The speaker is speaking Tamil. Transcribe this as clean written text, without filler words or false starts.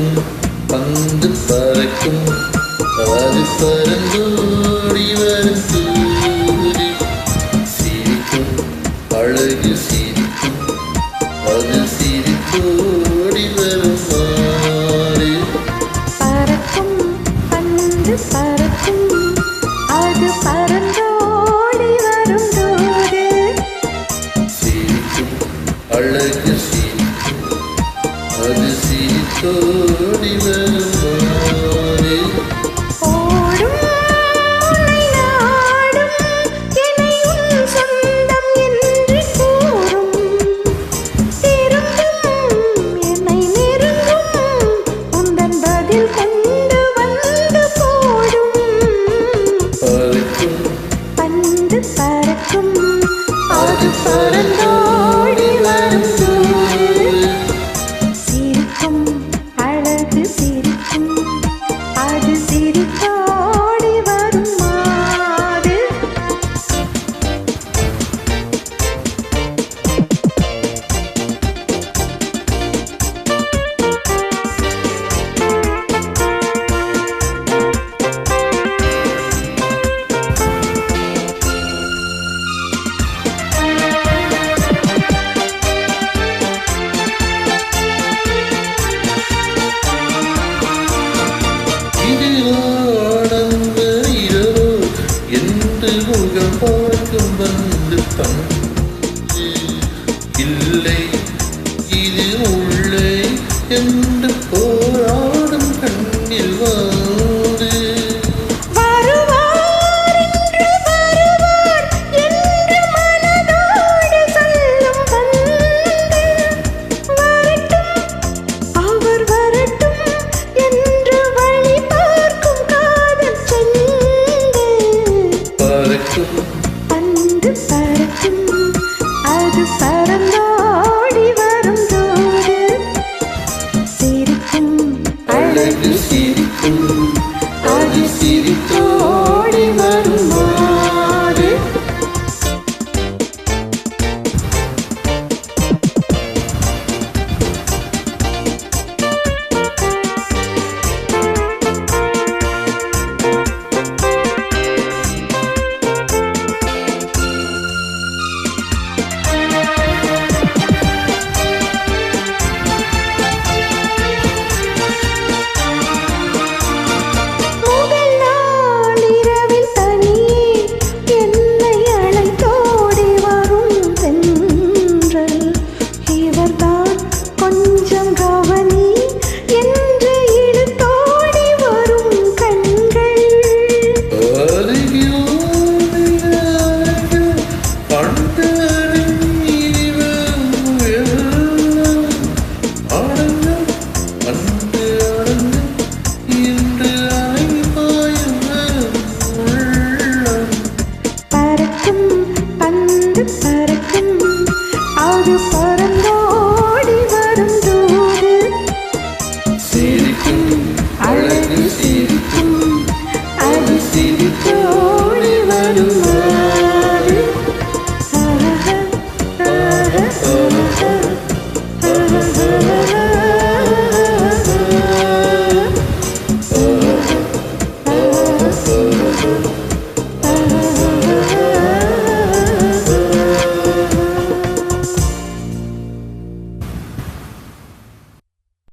பறக்கும் பந்து பறக்கும் அது பறந்தோடி வரும் சூரி சிரிக்கும் அழகு சிரிக்கும் அது சிரித்தோடி வரும் மாறி பறக்கும் பந்து பறக்கும் அது பறந்தோடி வரும் தூது சிரிக்கும் அழகு சிரிக்கும் அது சிரித்தோடி வரும் மாறி ஓடும் உன்னை நாடும் என்னை உன் சொந்தம் என்று கூறும் திரும்பும் என்னை நெருங்கும் உந்தன் பதில் கொண்டு வந்து போடும் பறக்கும் பந்து பறக்கும் அது பறந்தோடி வரும் தூது சிரிக்கும் அழகு சிரிக்கும் அது சிரித்தோடி வரும் மாது இது ஆனந்த இரவோ என்று முகம் பார்க்கும் வந்து பந்து இல்லை இது உள்ளே என்று போராடும் கண்ணில் வந்து வருவார் என்று வருவார் என்று மனதோடு சொல்லும் பந்து வரட்டும் அவர் வரட்டும் என்று வழி பார்க்கும் காதல் செண்டு பறக்கும் பந்து பறக்கும் அது பறந்தோடி வரும் தூது சிரிக்கும் அழகு சிரிக்கும்